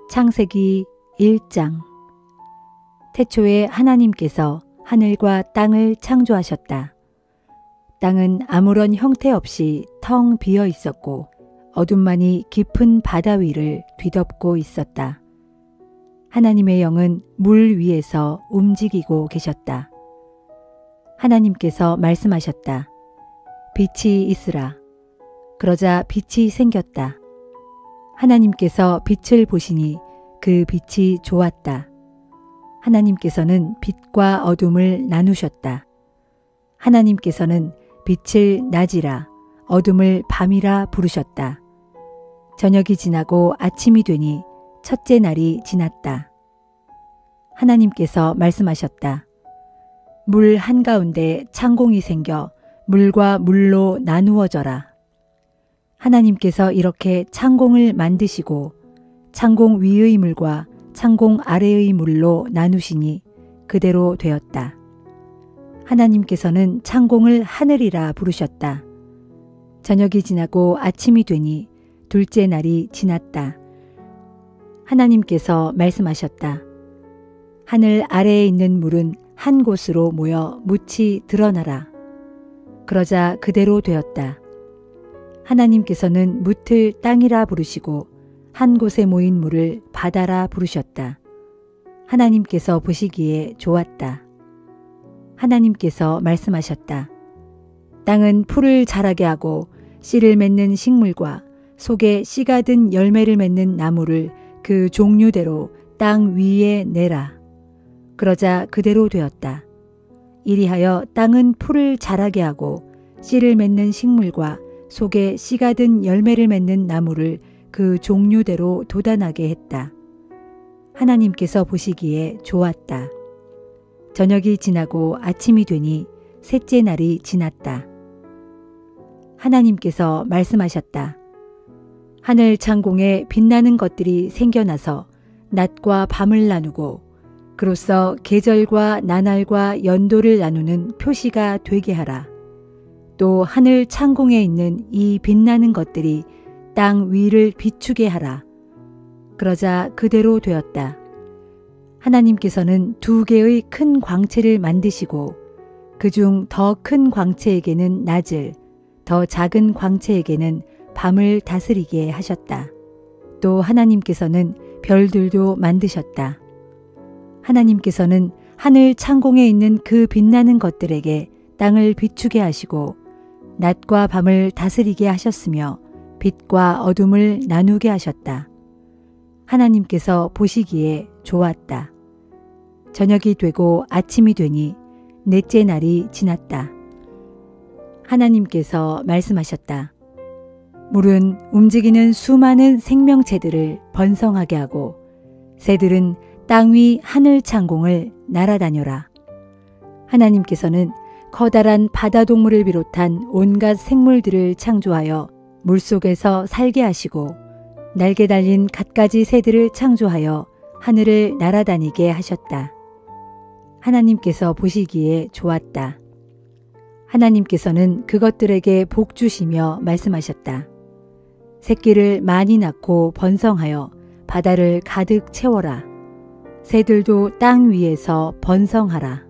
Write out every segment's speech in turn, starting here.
창세기 1장. 태초에 하나님께서 하늘과 땅을 창조하셨다. 땅은 아무런 형태 없이 텅 비어 있었고 어둠만이 깊은 바다 위를 뒤덮고 있었다. 하나님의 영은 물 위에서 움직이고 계셨다. 하나님께서 말씀하셨다. 빛이 있으라. 그러자 빛이 생겼다. 하나님께서 빛을 보시니 그 빛이 좋았다. 하나님께서는 빛과 어둠을 나누셨다. 하나님께서는 빛을 낮이라 어둠을 밤이라 부르셨다. 저녁이 지나고 아침이 되니 첫째 날이 지났다. 하나님께서 말씀하셨다. 물 한가운데 창공이 생겨 물과 물로 나누어져라. 하나님께서 이렇게 창공을 만드시고 창공 위의 물과 창공 아래의 물로 나누시니 그대로 되었다. 하나님께서는 창공을 하늘이라 부르셨다. 저녁이 지나고 아침이 되니 둘째 날이 지났다. 하나님께서 말씀하셨다. 하늘 아래에 있는 물은 한 곳으로 모여 묻히 드러나라. 그러자 그대로 되었다. 하나님께서는 묻을 땅이라 부르시고 한 곳에 모인 물을 바다라 부르셨다. 하나님께서 보시기에 좋았다. 하나님께서 말씀하셨다. 땅은 풀을 자라게 하고 씨를 맺는 식물과 속에 씨가 든 열매를 맺는 나무를 그 종류대로 땅 위에 내라. 그러자 그대로 되었다. 이리하여 땅은 풀을 자라게 하고 씨를 맺는 식물과 속에 씨가 든 열매를 맺는 나무를 그 종류대로 돋아나게 했다. 하나님께서 보시기에 좋았다. 저녁이 지나고 아침이 되니 셋째 날이 지났다. 하나님께서 말씀하셨다. 하늘 창공에 빛나는 것들이 생겨나서 낮과 밤을 나누고 그로써 계절과 나날과 연도를 나누는 표시가 되게 하라. 또 하늘 창공에 있는 이 빛나는 것들이 땅 위를 비추게 하라. 그러자 그대로 되었다. 하나님께서는 두 개의 큰 광채를 만드시고 그중 더 큰 광채에게는 낮을, 더 작은 광채에게는 밤을 다스리게 하셨다. 또 하나님께서는 별들도 만드셨다. 하나님께서는 하늘 창공에 있는 그 빛나는 것들에게 땅을 비추게 하시고 낮과 밤을 다스리게 하셨으며 빛과 어둠을 나누게 하셨다. 하나님께서 보시기에 좋았다. 저녁이 되고 아침이 되니 넷째 날이 지났다. 하나님께서 말씀하셨다. 물은 움직이는 수많은 생명체들을 번성하게 하고 새들은 땅 위 하늘 창공을 날아다녀라. 하나님께서는 커다란 바다 동물을 비롯한 온갖 생물들을 창조하여 물속에서 살게 하시고 날개 달린 갖가지 새들을 창조하여 하늘을 날아다니게 하셨다. 하나님께서 보시기에 좋았다. 하나님께서는 그것들에게 복 주시며 말씀하셨다. 새끼를 많이 낳고 번성하여 바다를 가득 채워라. 새들도 땅 위에서 번성하라.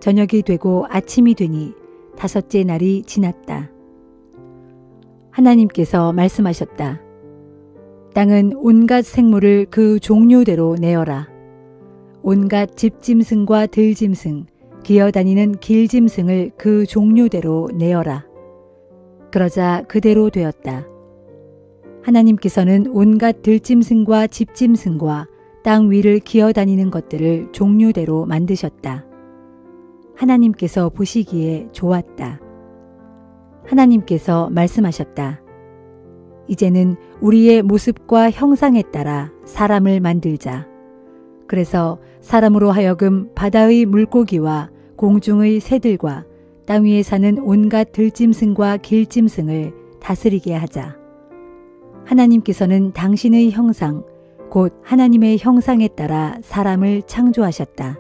저녁이 되고 아침이 되니 다섯째 날이 지났다. 하나님께서 말씀하셨다. 땅은 온갖 생물을 그 종류대로 내어라. 온갖 집짐승과 들짐승, 기어다니는 길짐승을 그 종류대로 내어라. 그러자 그대로 되었다. 하나님께서는 온갖 들짐승과 집짐승과 땅 위를 기어다니는 것들을 종류대로 만드셨다. 하나님께서 보시기에 좋았다. 하나님께서 말씀하셨다. 이제는 우리의 모습과 형상에 따라 사람을 만들자. 그래서 사람으로 하여금 바다의 물고기와 공중의 새들과 땅 위에 사는 온갖 들짐승과 길짐승을 다스리게 하자. 하나님께서는 당신의 형상, 곧 하나님의 형상에 따라 사람을 창조하셨다.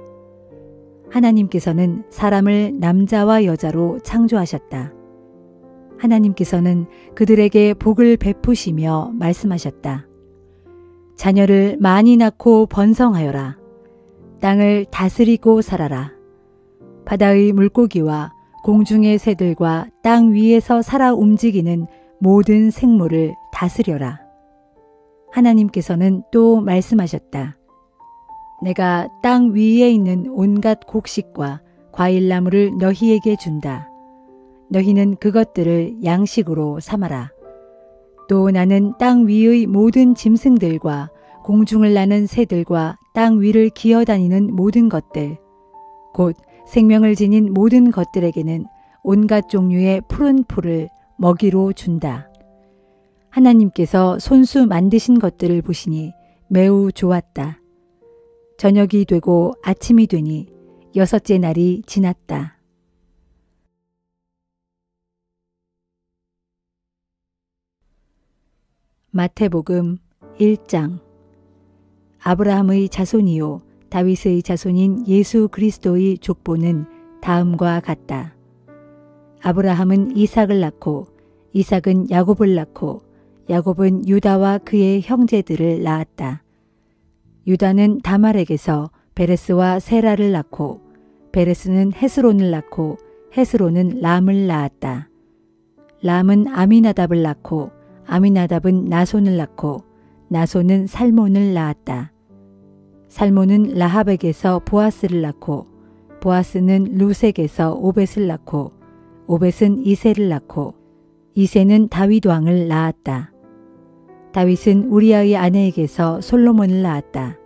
하나님께서는 사람을 남자와 여자로 창조하셨다. 하나님께서는 그들에게 복을 베푸시며 말씀하셨다. 자녀를 많이 낳고 번성하여라. 땅을 다스리고 살아라. 바다의 물고기와 공중의 새들과 땅 위에서 살아 움직이는 모든 생물을 다스려라. 하나님께서는 또 말씀하셨다. 내가 땅 위에 있는 온갖 곡식과 과일나무를 너희에게 준다. 너희는 그것들을 양식으로 삼아라. 또 나는 땅 위의 모든 짐승들과 공중을 나는 새들과 땅 위를 기어다니는 모든 것들, 곧 생명을 지닌 모든 것들에게는 온갖 종류의 푸른 풀을 먹이로 준다. 하나님께서 손수 만드신 것들을 보시니 매우 좋았다. 저녁이 되고 아침이 되니 여섯째 날이 지났다. 마태복음 1장. 아브라함의 자손이요 다윗의 자손인 예수 그리스도의 족보는 다음과 같다. 아브라함은 이삭을 낳고 이삭은 야곱을 낳고 야곱은 유다와 그의 형제들을 낳았다. 유다는 다말에게서 베레스와 세라를 낳고 베레스는 헤스론을 낳고 헤스론은 람을 낳았다. 람은 아미나답을 낳고 아미나답은 나손을 낳고 나손은 살몬을 낳았다. 살몬은 라합에게서 보아스를 낳고 보아스는 루색에서 오벳을 낳고 오벳은 이새를 낳고 이새는 다윗 왕을 낳았다. 다윗은 우리아의 아내에게서 솔로몬을 낳았다.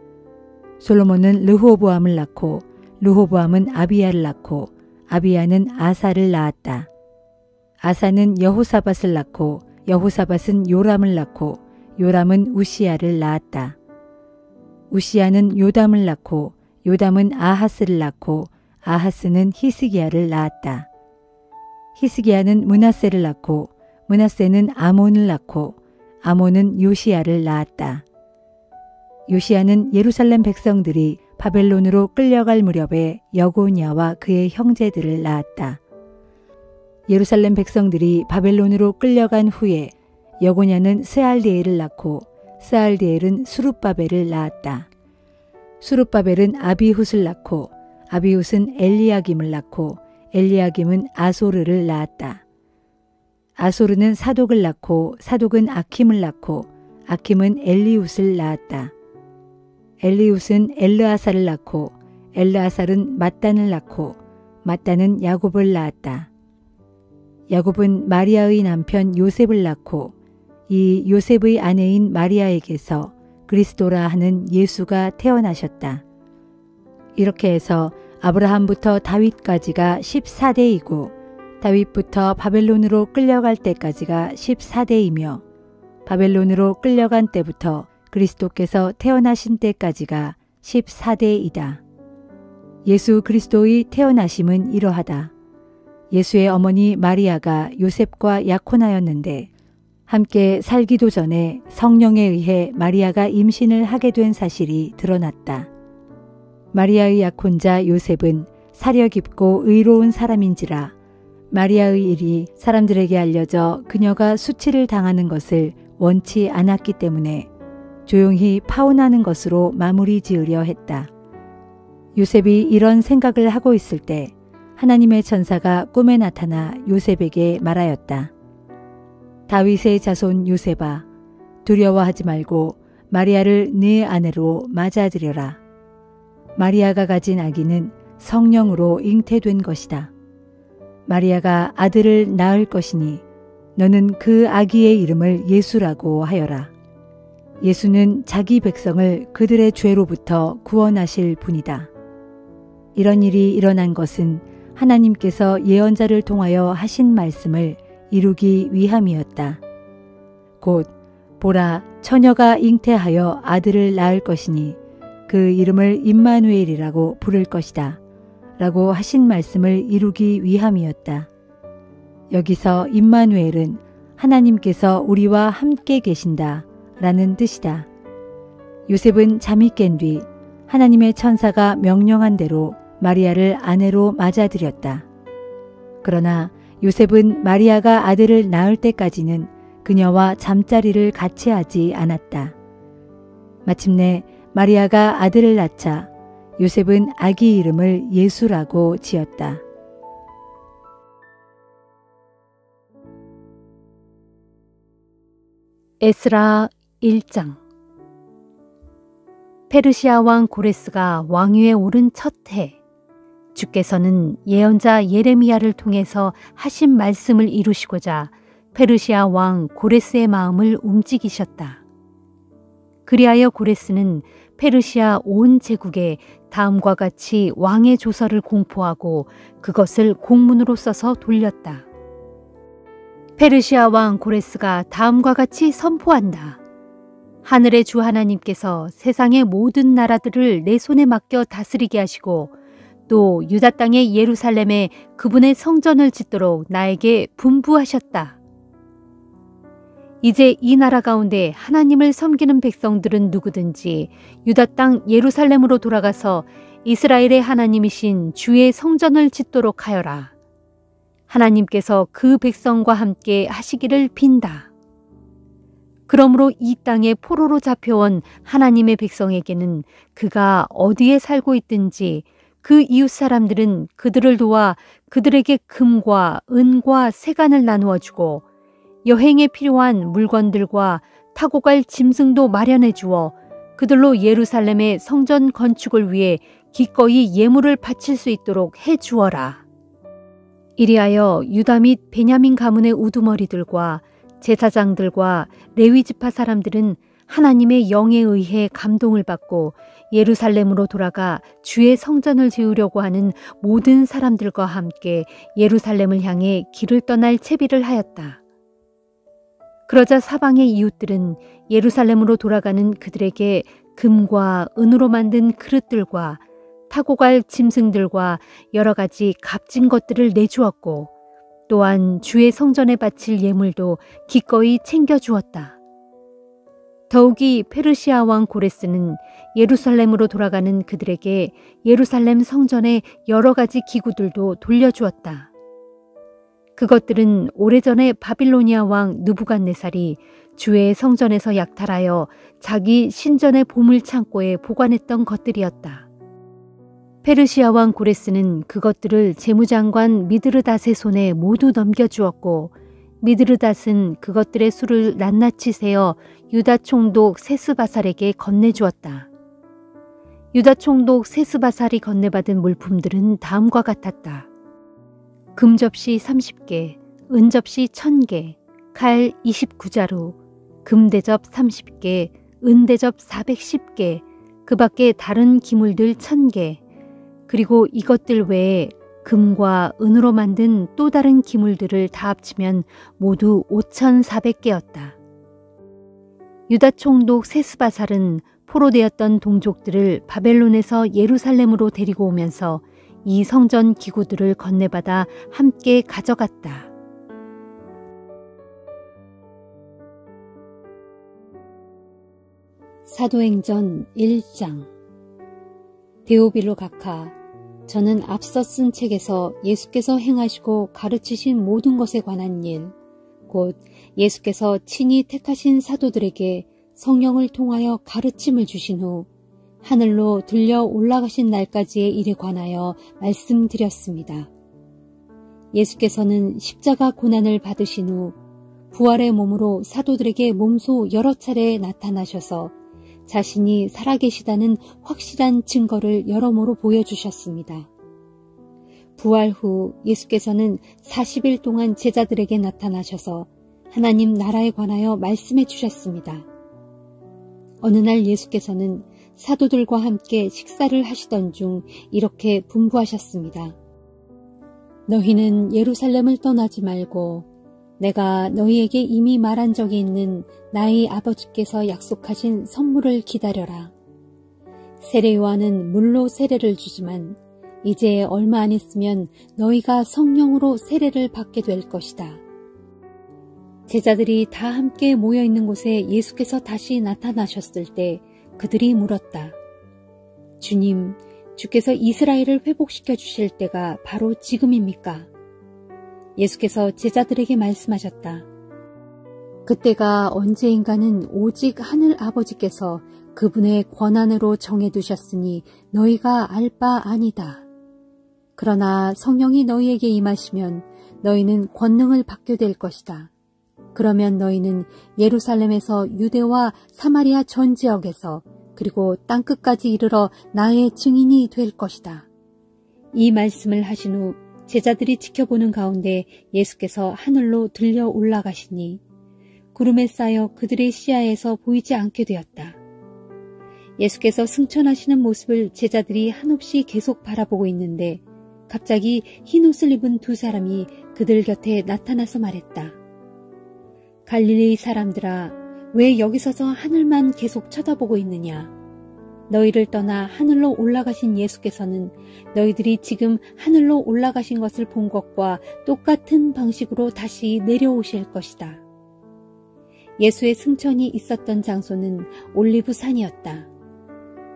솔로몬은 르호보암을 낳고 르호보암은 아비야를 낳고 아비야는 아사를 낳았다. 아사는 여호사밧을 낳고 여호사밧은 요람을 낳고 요람은 우시야를 낳았다. 우시야는 요담을 낳고 요담은 아하스를 낳고 아하스는 히스기야를 낳았다. 히스기야는 므낫세를 낳고 므낫세는 아몬을 낳고 아몬은 요시야를 낳았다. 요시야는 예루살렘 백성들이 바벨론으로 끌려갈 무렵에 여고냐와 그의 형제들을 낳았다. 예루살렘 백성들이 바벨론으로 끌려간 후에 여고냐는 스알디엘을 낳고 스알디엘은 수룹바벨을 낳았다. 수룹바벨은 아비훗을 낳고 아비훗은 엘리야김을 낳고 엘리야김은 아소르를 낳았다. 아소르는 사독을 낳고 사독은 아킴을 낳고 아킴은 엘리훗을 낳았다. 엘리훗은 엘르아살을 낳고 엘르아살은 mat단을 낳고 mat단은 야곱을 낳았다. 야곱은 마리아의 남편 요셉을 낳고 이 요셉의 아내인 마리아에게서 그리스도라 하는 예수가 태어나셨다. 이렇게 해서 아브라함부터 다윗까지가 14대이고 다윗부터 바벨론으로 끌려갈 때까지가 14대이며 바벨론으로 끌려간 때부터 그리스도께서 태어나신 때까지가 14대이다. 예수 그리스도의 태어나심은 이러하다. 예수의 어머니 마리아가 요셉과 약혼하였는데 함께 살기도 전에 성령에 의해 마리아가 임신을 하게 된 사실이 드러났다. 마리아의 약혼자 요셉은 사려 깊고 의로운 사람인지라 마리아의 일이 사람들에게 알려져 그녀가 수치를 당하는 것을 원치 않았기 때문에 조용히 파혼하는 것으로 마무리 지으려 했다. 요셉이 이런 생각을 하고 있을 때 하나님의 천사가 꿈에 나타나 요셉에게 말하였다. 다윗의 자손 요셉아, 두려워하지 말고 마리아를 네 아내로 맞아들여라. 마리아가 가진 아기는 성령으로 잉태된 것이다. 마리아가 아들을 낳을 것이니 너는 그 아기의 이름을 예수라고 하여라. 예수는 자기 백성을 그들의 죄로부터 구원하실 분이다. 이런 일이 일어난 것은 하나님께서 예언자를 통하여 하신 말씀을 이루기 위함이었다. 곧 보라 처녀가 잉태하여 아들을 낳을 것이니 그 이름을 임마누엘이라고 부를 것이다. 라고 하신 말씀을 이루기 위함이었다. 여기서 임마누엘은 하나님께서 우리와 함께 계신다 라는 뜻이다. 요셉은 잠이 깬 뒤 하나님의 천사가 명령한 대로 마리아를 아내로 맞아들였다. 그러나 요셉은 마리아가 아들을 낳을 때까지는 그녀와 잠자리를 같이 하지 않았다. 마침내 마리아가 아들을 낳자 요셉은 아기 이름을 예수라고 지었다. 에스라 1장. 페르시아 왕 고레스가 왕위에 오른 첫 해, 주께서는 예언자 예레미야를 통해서 하신 말씀을 이루시고자 페르시아 왕 고레스의 마음을 움직이셨다. 그리하여 고레스는 페르시아 온 제국에 다음과 같이 왕의 조서를 공포하고 그것을 공문으로 써서 돌렸다. 페르시아 왕 고레스가 다음과 같이 선포한다. 하늘의 주 하나님께서 세상의 모든 나라들을 내 손에 맡겨 다스리게 하시고 또 유다 땅의 예루살렘에 그분의 성전을 짓도록 나에게 분부하셨다. 이제 이 나라 가운데 하나님을 섬기는 백성들은 누구든지 유다 땅 예루살렘으로 돌아가서 이스라엘의 하나님이신 주의 성전을 짓도록 하여라. 하나님께서 그 백성과 함께 하시기를 빈다. 그러므로 이 땅에 포로로 잡혀온 하나님의 백성에게는 그가 어디에 살고 있든지 그 이웃 사람들은 그들을 도와 그들에게 금과 은과 세간을 나누어 주고 여행에 필요한 물건들과 타고 갈 짐승도 마련해 주어 그들로 예루살렘의 성전 건축을 위해 기꺼이 예물을 바칠 수 있도록 해 주어라. 이리하여 유다 및 베냐민 가문의 우두머리들과 제사장들과 레위 지파 사람들은 하나님의 영에 의해 감동을 받고 예루살렘으로 돌아가 주의 성전을 지으려고 하는 모든 사람들과 함께 예루살렘을 향해 길을 떠날 채비를 하였다. 그러자 사방의 이웃들은 예루살렘으로 돌아가는 그들에게 금과 은으로 만든 그릇들과 타고 갈 짐승들과 여러 가지 값진 것들을 내주었고 또한 주의 성전에 바칠 예물도 기꺼이 챙겨주었다. 더욱이 페르시아 왕 고레스는 예루살렘으로 돌아가는 그들에게 예루살렘 성전의 여러 가지 기구들도 돌려주었다. 그것들은 오래전에 바빌로니아 왕 느부갓네살이 주의 성전에서 약탈하여 자기 신전의 보물 창고에 보관했던 것들이었다. 페르시아 왕 고레스는 그것들을 재무장관 미드르닷의 손에 모두 넘겨주었고 미드르닷은 그것들의 수를 낱낱이 세어 유다 총독 세스바살에게 건네주었다. 유다 총독 세스바살이 건네받은 물품들은 다음과 같았다. 금접시 30개, 은접시 1000개, 칼 29자루, 금대접 30개, 은대접 410개, 그 밖에 다른 기물들 1000개, 그리고 이것들 외에 금과 은으로 만든 또 다른 기물들을 다 합치면 모두 5400개였다. 유다 총독 세스바살은 포로되었던 동족들을 바벨론에서 예루살렘으로 데리고 오면서 이 성전 기구들을 건네받아 함께 가져갔다. 사도행전 1장. 데오빌로 각하, 저는 앞서 쓴 책에서 예수께서 행하시고 가르치신 모든 것에 관한 일, 곧 예수께서 친히 택하신 사도들에게 성령을 통하여 가르침을 주신 후 하늘로 들려 올라가신 날까지의 일에 관하여 말씀드렸습니다. 예수께서는 십자가 고난을 받으신 후 부활의 몸으로 사도들에게 몸소 여러 차례 나타나셔서 자신이 살아계시다는 확실한 증거를 여러모로 보여주셨습니다. 부활 후 예수께서는 40일 동안 제자들에게 나타나셔서 하나님 나라에 관하여 말씀해 주셨습니다. 어느 날 예수께서는 사도들과 함께 식사를 하시던 중 이렇게 분부하셨습니다. 너희는 예루살렘을 떠나지 말고 내가 너희에게 이미 말한 적이 있는 나의 아버지께서 약속하신 선물을 기다려라. 세례 요한은 물로 세례를 주지만 이제 얼마 안 있으면 너희가 성령으로 세례를 받게 될 것이다. 제자들이 다 함께 모여있는 곳에 예수께서 다시 나타나셨을 때 그들이 물었다. 주님, 주께서 이스라엘을 회복시켜 주실 때가 바로 지금입니까? 예수께서 제자들에게 말씀하셨다. 그때가 언제인가는 오직 하늘 아버지께서 그분의 권한으로 정해두셨으니 너희가 알 바 아니다. 그러나 성령이 너희에게 임하시면 너희는 권능을 받게 될 것이다. 그러면 너희는 예루살렘에서 유대와 사마리아 전 지역에서 그리고 땅끝까지 이르러 나의 증인이 될 것이다. 이 말씀을 하신 후 제자들이 지켜보는 가운데 예수께서 하늘로 들려 올라가시니 구름에 쌓여 그들의 시야에서 보이지 않게 되었다. 예수께서 승천하시는 모습을 제자들이 한없이 계속 바라보고 있는데 갑자기 흰옷을 입은 두 사람이 그들 곁에 나타나서 말했다. 갈릴리 사람들아, 왜 여기 서서 하늘만 계속 쳐다보고 있느냐? 너희를 떠나 하늘로 올라가신 예수께서는 너희들이 지금 하늘로 올라가신 것을 본 것과 똑같은 방식으로 다시 내려오실 것이다. 예수의 승천이 있었던 장소는 올리브산이었다.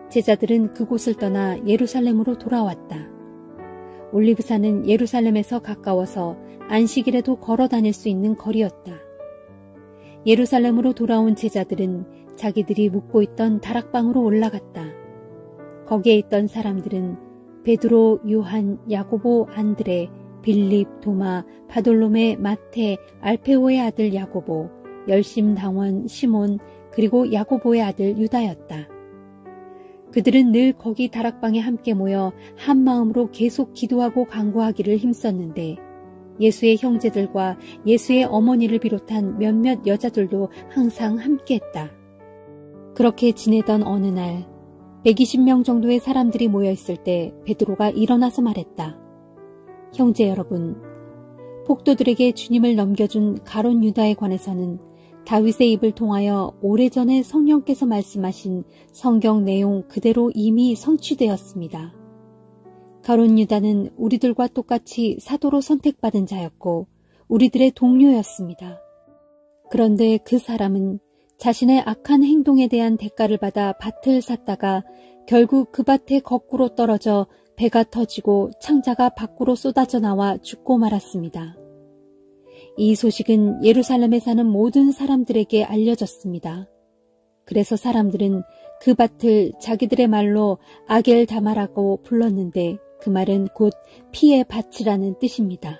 제자들은 그곳을 떠나 예루살렘으로 돌아왔다. 올리브산은 예루살렘에서 가까워서 안식일에도 걸어 다닐 수 있는 거리였다. 예루살렘으로 돌아온 제자들은 자기들이 묵고 있던 다락방으로 올라갔다. 거기에 있던 사람들은 베드로, 요한, 야고보, 안드레, 빌립, 도마, 바돌로메, 마테, 알페오의 아들 야고보, 열심당원 시몬, 그리고 야고보의 아들 유다였다. 그들은 늘 거기 다락방에 함께 모여 한 마음으로 계속 기도하고 간구하기를 힘썼는데 예수의 형제들과 예수의 어머니를 비롯한 몇몇 여자들도 항상 함께했다. 그렇게 지내던 어느 날 120명 정도의 사람들이 모여있을 때 베드로가 일어나서 말했다. 형제 여러분, 폭도들에게 주님을 넘겨준 가룟 유다에 관해서는 다윗의 입을 통하여 오래전에 성령께서 말씀하신 성경 내용 그대로 이미 성취되었습니다. 가룟 유다는 우리들과 똑같이 사도로 선택받은 자였고 우리들의 동료였습니다. 그런데 그 사람은 자신의 악한 행동에 대한 대가를 받아 밭을 샀다가 결국 그 밭에 거꾸로 떨어져 배가 터지고 창자가 밖으로 쏟아져 나와 죽고 말았습니다. 이 소식은 예루살렘에 사는 모든 사람들에게 알려졌습니다. 그래서 사람들은 그 밭을 자기들의 말로 아겔다마라고 불렀는데 그 말은 곧 피의 밭이라는 뜻입니다.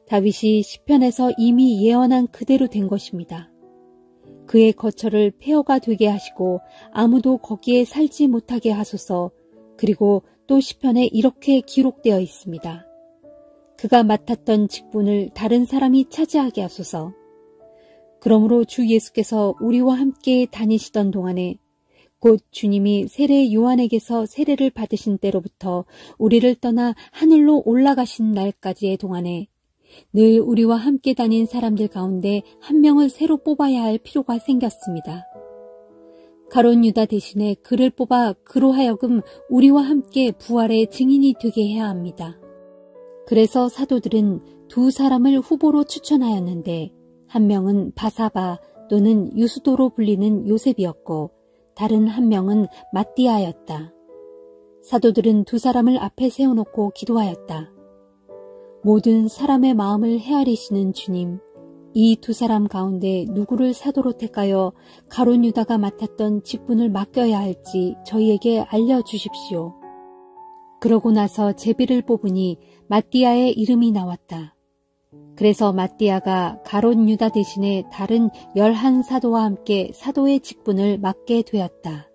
다윗이 시편에서 이미 예언한 그대로 된 것입니다. 그의 거처를 폐허가 되게 하시고 아무도 거기에 살지 못하게 하소서. 그리고 또 시편에 이렇게 기록되어 있습니다. 그가 맡았던 직분을 다른 사람이 차지하게 하소서. 그러므로 주 예수께서 우리와 함께 다니시던 동안에 곧 주님이 세례 요한에게서 세례를 받으신 때로부터 우리를 떠나 하늘로 올라가신 날까지의 동안에 늘 우리와 함께 다닌 사람들 가운데 한 명을 새로 뽑아야 할 필요가 생겼습니다. 가룟 유다 대신에 그를 뽑아 그로 하여금 우리와 함께 부활의 증인이 되게 해야 합니다. 그래서 사도들은 두 사람을 후보로 추천하였는데 한 명은 바사바 또는 유수도로 불리는 요셉이었고 다른 한 명은 마띠아였다. 사도들은 두 사람을 앞에 세워놓고 기도하였다. 모든 사람의 마음을 헤아리시는 주님, 이 두 사람 가운데 누구를 사도로 택하여 가룟 유다가 맡았던 직분을 맡겨야 할지 저희에게 알려주십시오. 그러고 나서 제비를 뽑으니 마띠아의 이름이 나왔다. 그래서 마띠아가 가룟 유다 대신에 다른 11 사도와 함께 사도의 직분을 맡게 되었다.